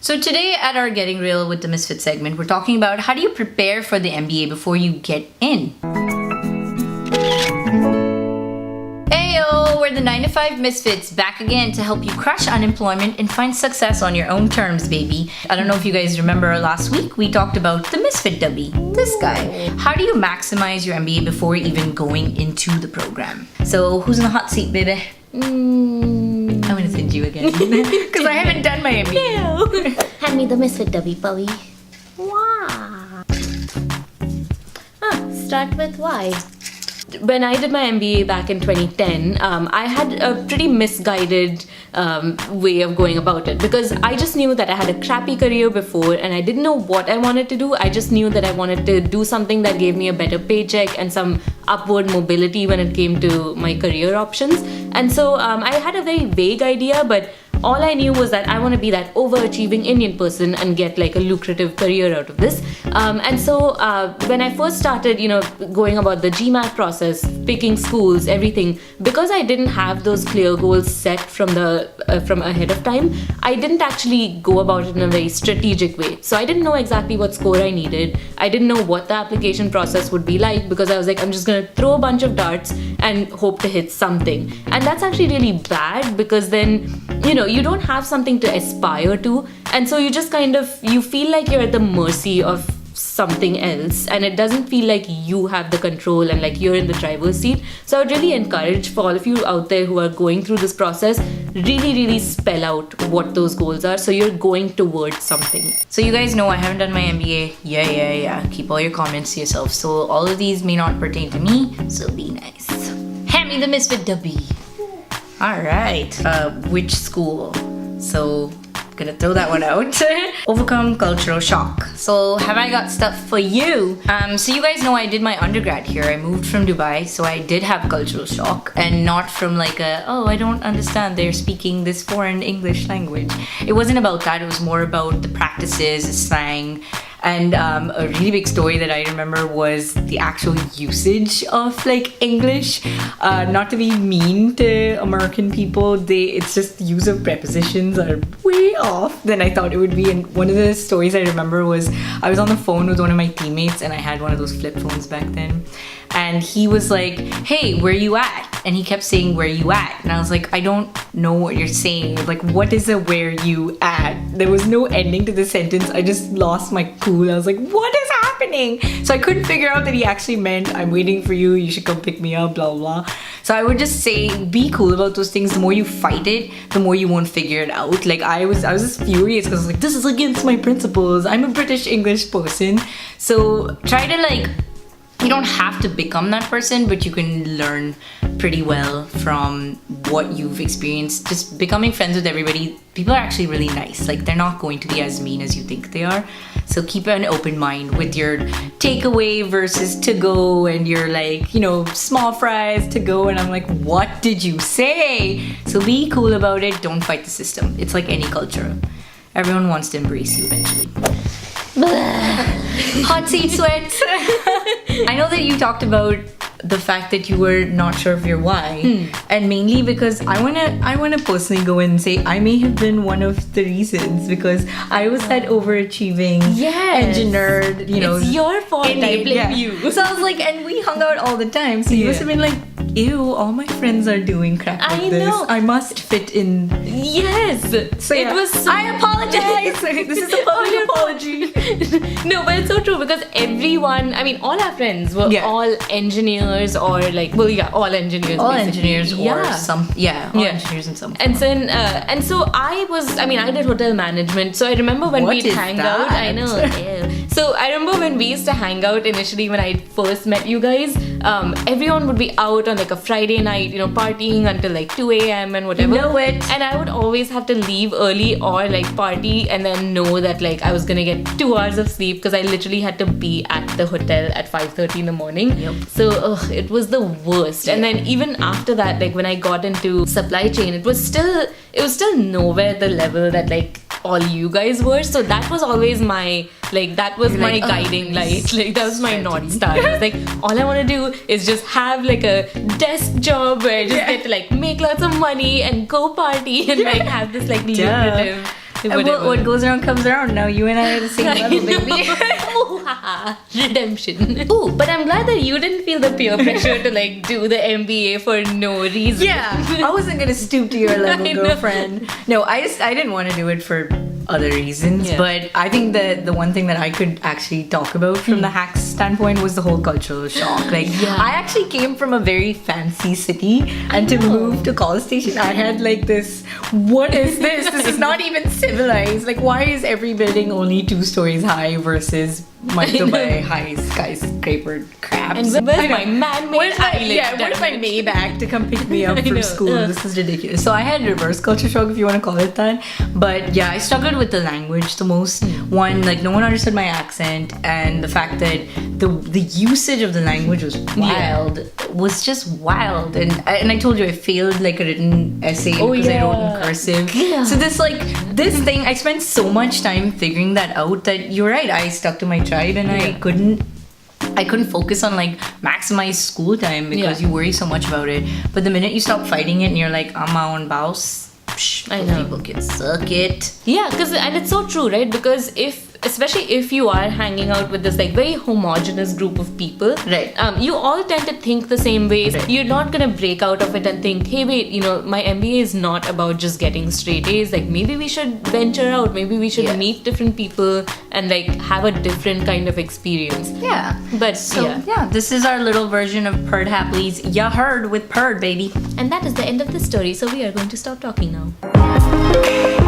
So today at our Getting Real with the Misfit segment, we're talking about how do you prepare for the MBA before you get in. We're the 9 to 5 Misfits back again to help you crush unemployment and find success on your own terms, baby. I don't know if you guys remember last week, we talked about the MisFit Dabbi, this guy. How do you maximize your MBA before even going into the program? So who's in the hot seat, baby? I'm gonna send you again because I haven't done my MBA. No. Hand me the MisFit Dabbi, Bowie. Wow. Start with why. When I did my MBA back in 2010, I had a pretty misguided way of going about it because I just knew that I had a crappy career before and I didn't know what I wanted to do. I just knew that I wanted to do something that gave me a better paycheck and some upward mobility when it came to my career options. And so I had a very vague idea, but all I knew was that I want to be that overachieving Indian person and get like a lucrative career out of this. And so when I first started, going about the GMAT process, picking schools, everything, because I didn't have those clear goals set from ahead of time, I didn't actually go about it in a very strategic way. So I didn't know exactly what score I needed. I didn't know what the application process would be like because I was like, I'm just going to throw a bunch of darts and hope to hit something. And that's actually really bad because then, you don't have something to aspire to, and so you just you feel like you're at the mercy of something else and it doesn't feel like you have the control and like you're in the driver's seat. So I would really encourage for all of you out there who are going through this process, really spell out what those goals are so you're going towards something. So you guys know I haven't done my MBA. Yeah. Keep all your comments to yourself. So all of these may not pertain to me, so be nice. Hand me the MisFit Dabbi. Alright, which school? So, gonna throw that one out. Overcome cultural shock. So, have I got stuff for you? So you guys know I did my undergrad here. I moved from Dubai, so I did have cultural shock. And not from like I don't understand, they're speaking this foreign English language. It wasn't about that, it was more about the practices, the slang. And a really big story that I remember was the actual usage of like English. Not to be mean to American people, it's just use of prepositions are way off than I thought it would be. And one of the stories I remember was I was on the phone with one of my teammates and I had one of those flip phones back then. And he was like, hey, where you at? And he kept saying, where you at? And I was like, I don't know what you're saying. Like, what is a where you at? There was no ending to the sentence. I just lost my cool. I was like, what is happening? So I couldn't figure out that he actually meant, I'm waiting for you. You should come pick me up, blah, blah. So I would just say, be cool about those things. The more you fight it, the more you won't figure it out. Like, I was just furious because I was like, this is against my principles. I'm a British English person. So try to you don't have to become that person, but you can learn pretty well from what you've experienced. Just becoming friends with everybody. People are actually really nice. Like, they're not going to be as mean as you think they are. So keep an open mind with your takeaway versus to go and your small fries to go. And I'm like, what did you say? So be cool about it. Don't fight the system. It's like any culture. Everyone wants to embrace you eventually. Hot seat sweat. I know that you talked about the fact that you were not sure of your why, and mainly because I wanna personally go in and say I may have been one of the reasons because I was that overachieving engineer. It's your fault. I blame you. So I was like, and we hung out all the time. So you must have been like, ew, all my friends are doing crap like this. Know. I must fit in. Yes. So it was. I apologize. This is a public apology. No, but it's so true because everyone, all our friends were all engineers or all engineers. All basically. engineers or some, all engineers in some. And so I did hotel management. So I remember when we'd hang out. I know. So I remember when we used to hang out initially when I first met you guys. Everyone would be out on like a Friday night, partying until like 2 a.m. and whatever. Know it. And I would always have to leave early or like party and then know that like I was gonna get 2 hours of sleep because I literally had to be at the hotel at 5:30 in the morning. Yep. So it was the worst. And then even after that, like when I got into supply chain, it was still nowhere the level that like all you guys were. So that was always my my guiding light. Like that was my North Star. It was like all I want to do is just have like a desk job where I just get to like make lots of money and go party and like have this like lucrative What goes around comes around. Now you and I are the same level, baby. Redemption. Oh, but I'm glad that you didn't feel the peer pressure to like do the MBA for no reason. Yeah, I wasn't gonna stoop to your level, I know. girlfriend. No, I didn't want to do it for other reasons, Yeah. but I think that the one thing that I could actually talk about from the hacks standpoint was the whole cultural shock. Like, Yeah. I actually came from a very fancy city, and to move to College Station, I had like this, what is this? This is not even civilized. Like, why is every building only 2 stories high versus my Dubai high skyscraper crabs? And where's my man-made Where's my, island? yeah, where's my Maybach to come pick me up I from know. school? This is ridiculous. So I had reverse culture shock, if you want to call it that. But yeah, I struggled with the language the most. One, like no one understood my accent, and the fact that the usage of the language was wild. Was just wild. And I told you I failed like a written essay because I wrote in cursive. Yeah. So this thing, I spent so much time figuring that out that you're right. I stuck to my tribe and I couldn't focus on like maximize school time because you worry so much about it. But the minute you stop fighting it and you're like, I'm my own boss, I know. people can suck it. Yeah, and it's so true, right? Because especially if you are hanging out with this like very homogenous group of people, Right. You all tend to think the same way. You're not gonna break out of it and think, hey, wait, my MBA is not about just getting straight A's. Like maybe we should venture out. Maybe we should meet different people and like have a different kind of experience. Yeah. But So yeah, this is our little version of Purd Hapley's Ya Heard with Purd, baby. And that is the end of the story. So we are going to stop talking now.